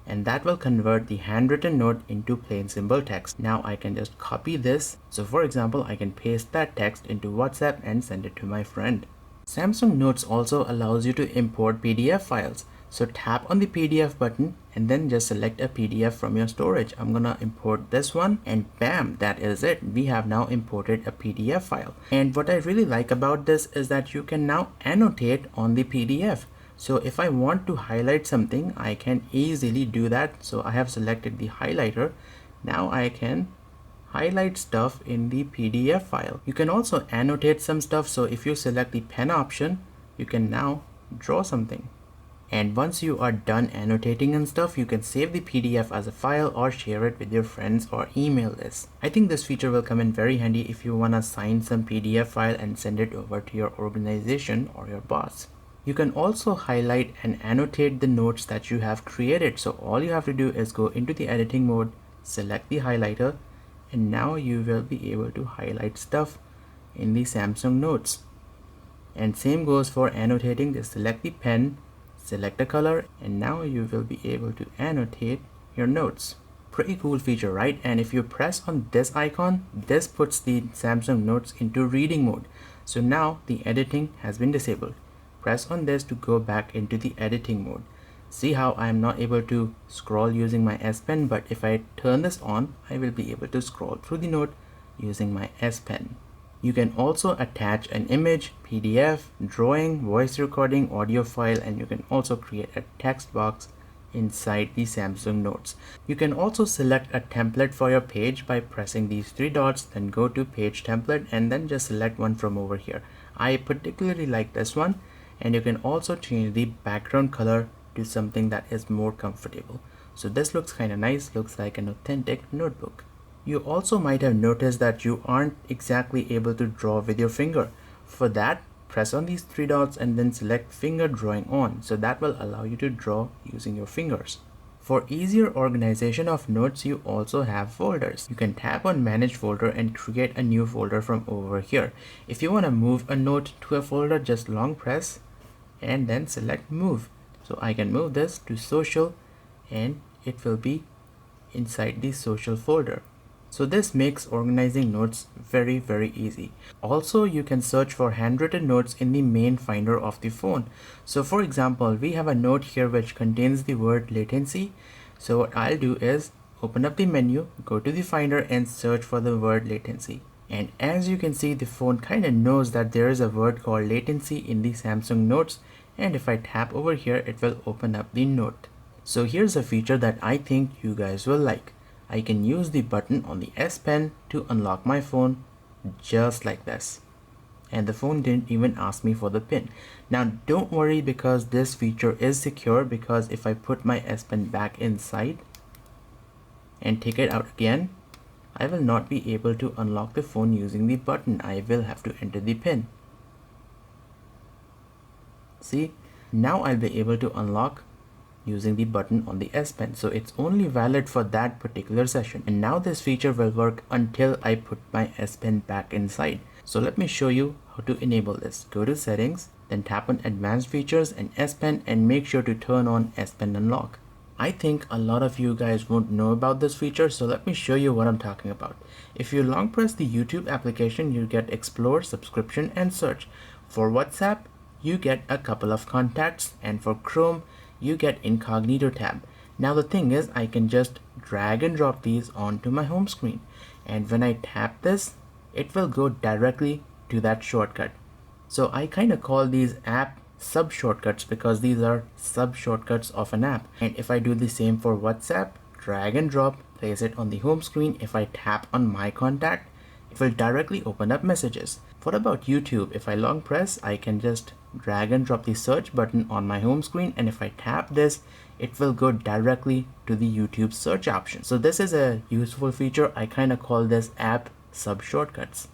and that will convert the handwritten note into plain simple text. Now I can just copy this. So for example, I can paste that text into WhatsApp and send it to my friend. Samsung Notes also allows you to import PDF files. So tap on the PDF button and then just select a PDF from your storage. I'm gonna import this one, and bam, that is it. We have now imported a PDF file. And what I really like about this is that you can now annotate on the PDF. So if I want to highlight something, I can easily do that. So I have selected the highlighter. Now I can highlight stuff in the PDF file. You can also annotate some stuff. So if you select the pen option, you can now draw something. And once you are done annotating and stuff, you can save the PDF as a file or share it with your friends or email list. I think this feature will come in very handy if you want to sign some PDF file and send it over to your organization or your boss. You can also highlight and annotate the notes that you have created. So all you have to do is go into the editing mode, select the highlighter, and now you will be able to highlight stuff in the Samsung Notes. And same goes for annotating. Just select the pen, select a color, and now you will be able to annotate your notes. Pretty cool feature, right? And if you press on this icon, this puts the Samsung Notes into reading mode. So now the editing has been disabled. Press on this to go back into the editing mode. See how I am not able to scroll using my S Pen, but if I turn this on, I will be able to scroll through the note using my S Pen. You can also attach an image, PDF, drawing, voice recording, audio file, and you can also create a text box inside the Samsung Notes. You can also select a template for your page by pressing these three dots, then go to page template and then just select one from over here. I particularly like this one, and you can also change the background color to something that is more comfortable. So this looks kind of nice, looks like an authentic notebook. You also might have noticed that you aren't exactly able to draw with your finger. For that, press on these three dots and then select finger drawing on. So that will allow you to draw using your fingers. For easier organization of notes, you also have folders. You can tap on manage folder and create a new folder from over here. If you want to move a note to a folder, just long press and then select move. So I can move this to social and it will be inside the social folder. So this makes organizing notes very easy. Also, you can search for handwritten notes in the main finder of the phone. So for example, we have a note here which contains the word latency. So what I'll do is open up the menu, go to the finder and search for the word latency. And as you can see, the phone kind of knows that there is a word called latency in the Samsung Notes. And if I tap over here, it will open up the note. So here's a feature that I think you guys will like. I can use the button on the S Pen to unlock my phone just like this. and the phone didn't even ask me for the pin. Now don't worry, because this feature is secure, because if I put my S Pen back inside and take it out again, I will not be able to unlock the phone using the button. I will have to enter the pin. See, now I'll be able to unlock using the button on the S Pen. So it's only valid for that particular session. And now this feature will work until I put my S Pen back inside. So let me show you how to enable this. Go to settings, then tap on advanced features and S Pen, and make sure to turn on S Pen unlock. I think a lot of you guys won't know about this feature, so let me show you what I'm talking about. If you long press the YouTube application, you get explore, subscription and search. For WhatsApp, you get a couple of contacts, and for Chrome, you get incognito tab. Now the thing is, I can just drag and drop these onto my home screen, and when I tap this, it will go directly to that shortcut. So I kind of call these app sub shortcuts, because these are sub shortcuts of an app. And if I do the same for WhatsApp, drag and drop, place it on the home screen, if I tap on my contact, it will directly open up messages. What about YouTube? If I long press, I can just drag and drop the search button on my home screen, and if I tap this, it will go directly to the YouTube search option. So this is a useful feature. I kind of call this app sub shortcuts.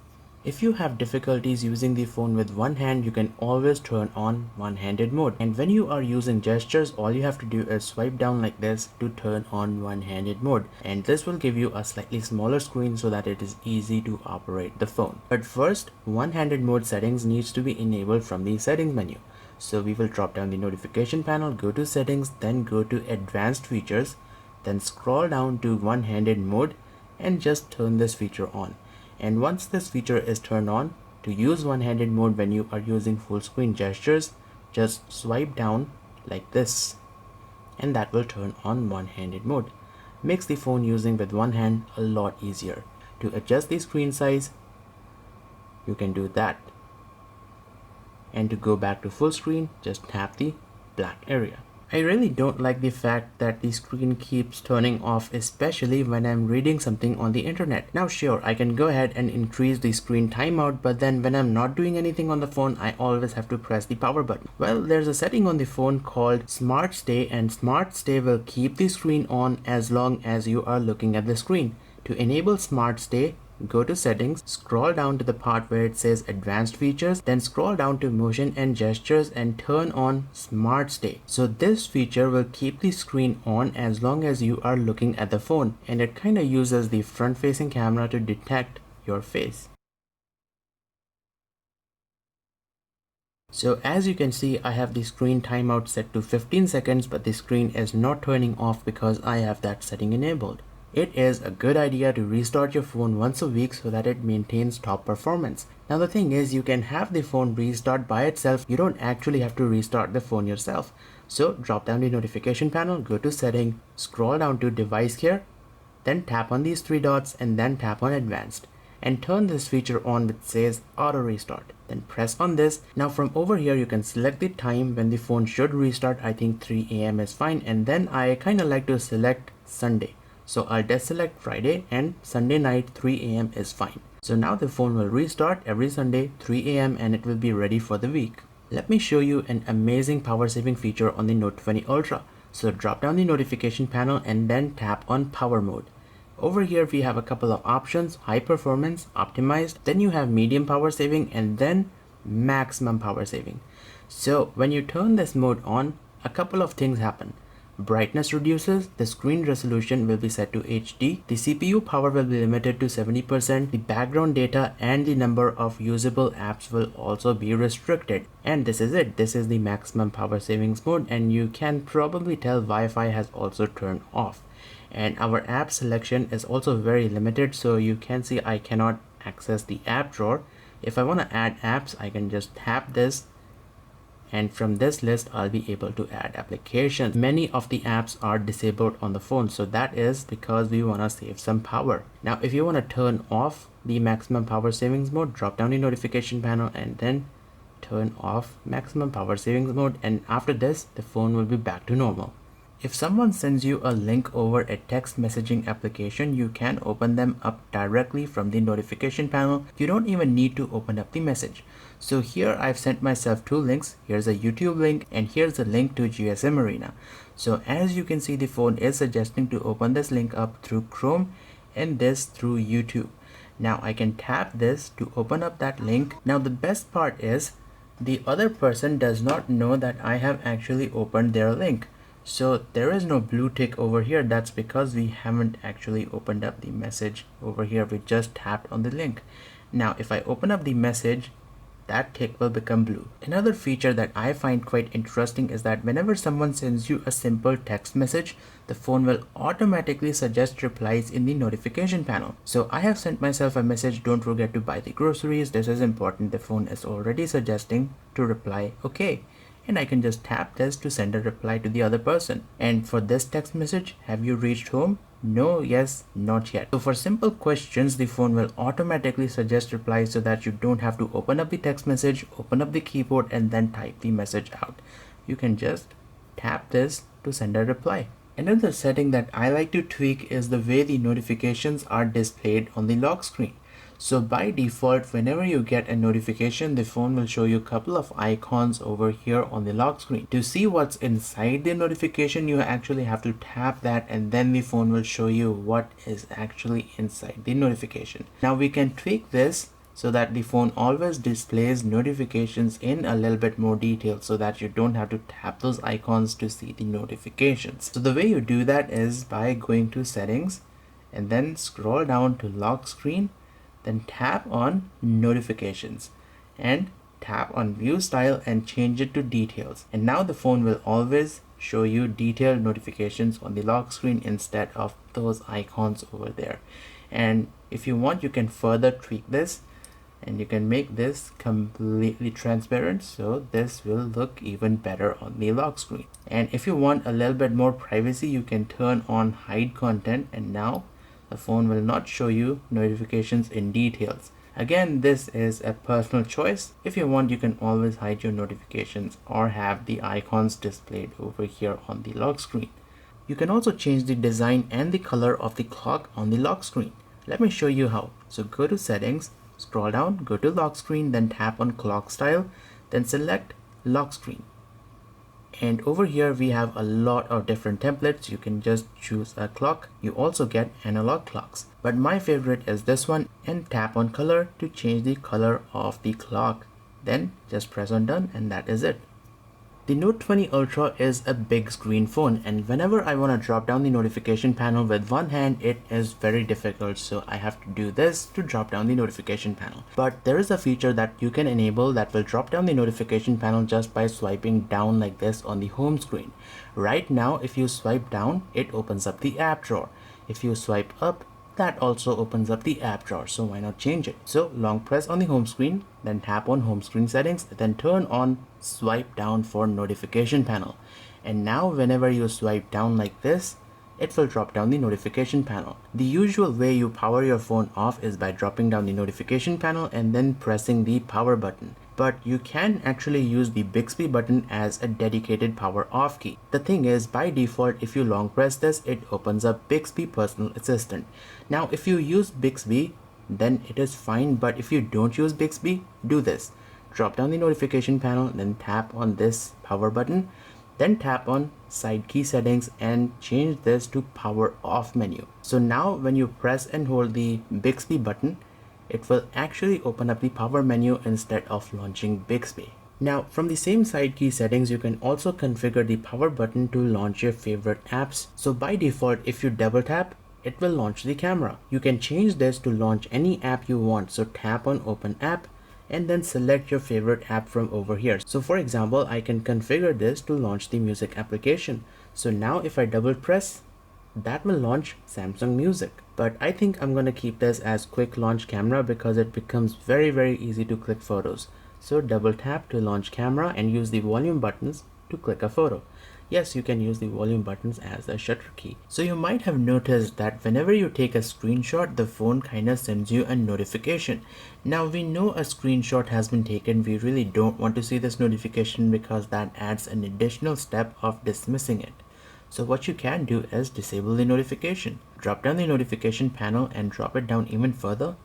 If you have difficulties using the phone with one hand, you can always turn on one-handed mode. And when you are using gestures, all you have to do is swipe down like this to turn on one-handed mode. And this will give you a slightly smaller screen so that it is easy to operate the phone. But first, one-handed mode settings needs to be enabled from the settings menu. So we will drop down the notification panel, go to settings, then go to advanced features, then scroll down to one-handed mode and just turn this feature on. And once this feature is turned on, to use one-handed mode when you are using full screen gestures, just swipe down like this, and that will turn on one-handed mode. Makes the phone using with one hand a lot easier. To adjust the screen size, you can do that. And to go back to full screen, just tap the black area. I really don't like the fact that the screen keeps turning off, especially when I'm reading something on the internet. Now sure, I can go ahead and increase the screen timeout, but then when I'm not doing anything on the phone, I always have to press the power button. Well, there's a setting on the phone called Smart Stay, and Smart Stay will keep the screen on as long as you are looking at the screen. To enable Smart Stay, go to settings, scroll down to the part where it says advanced features, then scroll down to motion and gestures and turn on Smart Stay. So this feature will keep the screen on as long as you are looking at the phone, and it kind of uses the front facing camera to detect your face. So as you can see, I have the screen timeout set to 15 seconds, but the screen is not turning off because I have that setting enabled. It is a good idea to restart your phone once a week so that it maintains top performance. Now the thing is, you can have the phone restart by itself. You don't actually have to restart the phone yourself. So drop down the notification panel, go to setting, scroll down to device care, then tap on these three dots and then tap on advanced, and turn this feature on which says auto restart. Then press on this. Now from over here you can select the time when the phone should restart. I think 3 AM is fine, and then I kind of like to select Sunday. So I'll deselect Friday, and Sunday night 3 AM is fine. So now the phone will restart every Sunday 3 AM and it will be ready for the week. Let me show you an amazing power saving feature on the Note 20 Ultra. So drop down the notification panel and then tap on power mode. Over here we have a couple of options: high performance, optimized, then you have medium power saving, and then maximum power saving. So when you turn this mode on, a couple of things happen. Brightness reduces, the screen resolution will be set to HD, the CPU power will be limited to 70%, the background data and the number of usable apps will also be restricted. And this is it. This is the maximum power savings mode, and you can probably tell Wi-Fi has also turned off. And our app selection is also very limited, so you can see I cannot access the app drawer. If I want to add apps, I can just tap this, and from this list I'll be able to add applications. Many of the apps are disabled on the phone, so that is because we want to save some power. Now if you want to turn off the maximum power savings mode, drop down the notification panel and then turn off maximum power savings mode, and after this the phone will be back to normal. If someone sends you a link over a text messaging application, you can open them up directly from the notification panel. You don't even need to open up the message. So here I've sent myself two links. Here's a YouTube link and here's a link to GSM Arena. So as you can see, the phone is suggesting to open this link up through Chrome and this through YouTube. Now I can tap this to open up that link. Now the best part is the other person does not know that I have actually opened their link. So there is no blue tick over here. That's because we haven't actually opened up the message over here. We just tapped on the link. Now if I open up the message, that tick will become blue. Another feature that I find quite interesting is that whenever someone sends you a simple text message, the phone will automatically suggest replies in the notification panel. So I have sent myself a message, don't forget to buy the groceries. This is important. The phone is already suggesting to reply okay. And I can just tap this to send a reply to the other person. And for this text message, have you reached home? No, yes, not yet. So for simple questions, the phone will automatically suggest replies so that you don't have to open up the text message, open up the keyboard and then type the message out. You can just tap this to send a reply. Another setting that I like to tweak is the way the notifications are displayed on the lock screen. So by default, whenever you get a notification, the phone will show you a couple of icons over here on the lock screen. To see what's inside the notification, you actually have to tap that and then the phone will show you what is actually inside the notification. Now we can tweak this so that the phone always displays notifications in a little bit more detail so that you don't have to tap those icons to see the notifications. So the way you do that is by going to settings and then scroll down to lock screen. Then tap on notifications and tap on view style and change it to details. And now the phone will always show you detailed notifications on the lock screen instead of those icons over there. And if you want, you can further tweak this and you can make this completely transparent so this will look even better on the lock screen. And if you want a little bit more privacy, you can turn on hide content and now the phone will not show you notifications in details. Again, this is a personal choice. If you want, you can always hide your notifications or have the icons displayed over here on the lock screen. You can also change the design and the color of the clock on the lock screen. Let me show you how. So go to settings, scroll down, go to lock screen, then tap on clock style, then select lock screen. And over here we have a lot of different templates. You can just choose a clock. You also get analog clocks, but my favorite is this one, and tap on color to change the color of the clock. Then just press on done and that is it. The Note 20 Ultra is a big screen phone, and whenever I want to drop down the notification panel with one hand, it is very difficult. So I have to do this to drop down the notification panel. But there is a feature that you can enable that will drop down the notification panel just by swiping down like this on the home screen. Right now, if you swipe down, it opens up the app drawer. If you swipe up, that also opens up the app drawer, so why not change it? So long press on the home screen, then tap on home screen settings, then turn on swipe down for notification panel. And now whenever you swipe down like this, it will drop down the notification panel. The usual way you power your phone off is by dropping down the notification panel and then pressing the power button. But you can actually use the Bixby button as a dedicated power off key. The thing is, by default, if you long press this, it opens up Bixby Personal Assistant. Now, if you use Bixby, then it is fine, but if you don't use Bixby, do this. Drop down the notification panel, then tap on this power button, then tap on side key settings and change this to power off menu. So now when you press and hold the Bixby button, it will actually open up the power menu instead of launching Bixby. Now from the same side key settings, you can also configure the power button to launch your favorite apps. So by default, if you double tap, it will launch the camera. You can change this to launch any app you want. So tap on open app and then select your favorite app from over here. So for example, I can configure this to launch the music application. So now if I double press, that will launch Samsung Music. But I think I'm gonna keep this as quick launch camera because it becomes very easy to click photos. So double tap to launch camera and use the volume buttons to click a photo. Yes, you can use the volume buttons as a shutter key. So you might have noticed that whenever you take a screenshot, the phone kind of sends you a notification. Now we know a screenshot has been taken. We really don't want to see this notification because that adds an additional step of dismissing it. So what you can do is disable the notification. Drop down the notification panel and drop it down even further.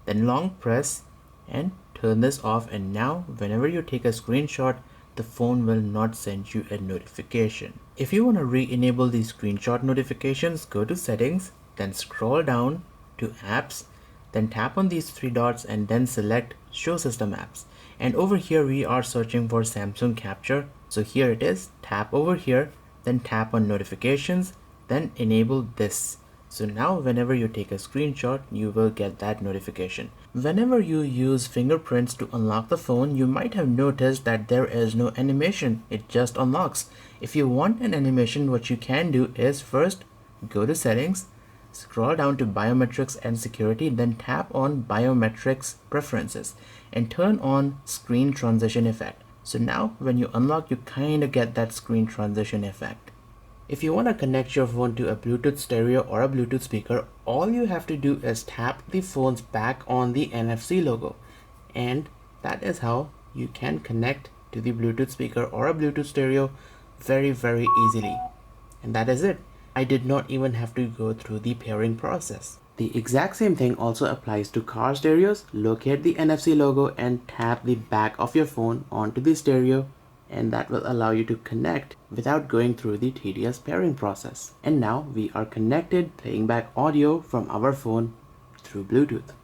Then long press and turn this off, and now whenever you take a screenshot, the phone will not send you a notification. If you want to re-enable these screenshot notifications, go to settings, then scroll down to apps, then tap on these three dots and then select show system apps. And over here we are searching for Samsung Capture. So here it is, tap over here, then tap on notifications, then enable this. So now whenever you take a screenshot, you will get that notification. Whenever you use fingerprints to unlock the phone, you might have noticed that there is no animation. It just unlocks. If you want an animation, what you can do is first go to settings, scroll down to biometrics and security, then tap on biometrics preferences and turn on screen transition effect. So now when you unlock, you kind of get that screen transition effect. If you want to connect your phone to a Bluetooth stereo or a Bluetooth speaker, all you have to do is tap the phone's back on the NFC logo. And that is how you can connect to the Bluetooth speaker or a Bluetooth stereo very easily. And that is it. I did not even have to go through the pairing process. The exact same thing also applies to car stereos. Locate the NFC logo and tap the back of your phone onto the stereo, and that will allow you to connect without going through the tedious pairing process. And now we are connected, playing back audio from our phone through Bluetooth.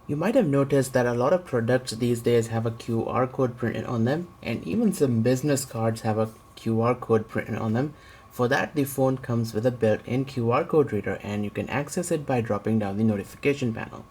You might have noticed that a lot of products these days have a QR code printed on them, and even some business cards have a QR code printed on them. For that, the phone comes with a built-in QR code reader, and you can access it by dropping down the notification panel.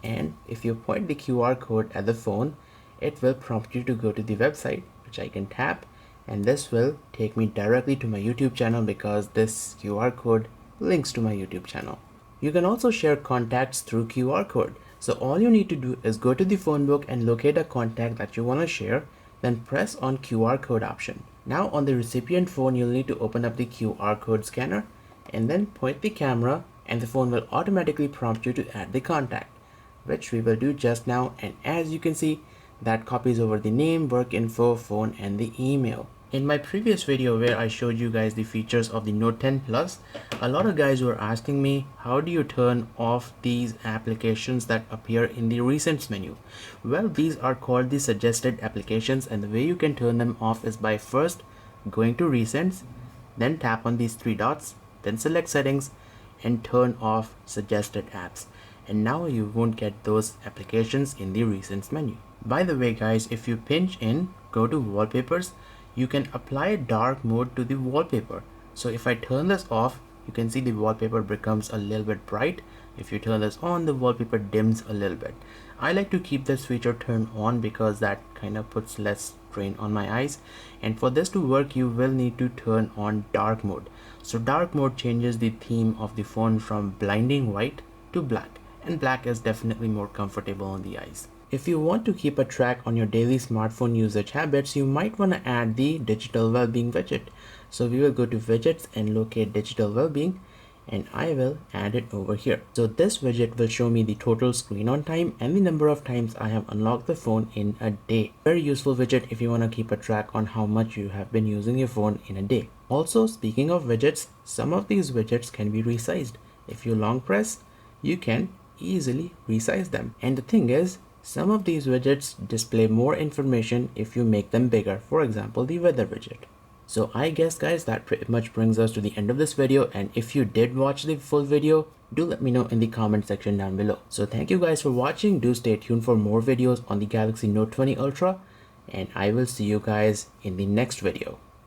And if you point the QR code at the phone, it will prompt you to go to the website, which I can tap, and this will take me directly to my YouTube channel because this QR code links to my YouTube channel. You can also share contacts through QR code. So all you need to do is go to the phone book and locate a contact that you want to share, then press on QR code option. Now on the recipient phone, you'll need to open up the QR code scanner and then point the camera, and the phone will automatically prompt you to add the contact, which we will do just now. And as you can see, that copies over the name, work info, phone, and the email. In my previous video where I showed you guys the features of the Note 10 Plus, a lot of guys were asking me, how do you turn off these applications that appear in the recents menu? Well, these are called the suggested applications, and the way you can turn them off is by first going to recents, then tap on these three dots, then select settings and turn off suggested apps. And now you won't get those applications in the recents menu. By the way guys, if you pinch in, go to wallpapers, you can apply a dark mode to the wallpaper. So if I turn this off, you can see the wallpaper becomes a little bit bright. If you turn this on, the wallpaper dims a little bit. I like to keep this feature turned on because that kind of puts less strain on my eyes. And for this to work, you will need to turn on dark mode. So dark mode changes the theme of the phone from blinding white to black, and black is definitely more comfortable on the eyes. If you want to keep a track on your daily smartphone usage habits, you might want to add the digital well-being widget. So we will go to widgets and locate digital well-being, and I will add it over here. So this widget will show me the total screen on time and the number of times I have unlocked the phone in a day. Very useful widget if you want to keep a track on how much you have been using your phone in a day. Also, speaking of widgets, some of these widgets can be resized. If you long press, you can easily resize them. And the thing is, some of these widgets display more information if you make them bigger, for example the weather widget. So I guess guys, that pretty much brings us to the end of this video, and if you did watch the full video, do let me know in the comment section down below. So thank you guys for watching. Do stay tuned for more videos on the Galaxy Note 20 Ultra, and I will see you guys in the next video.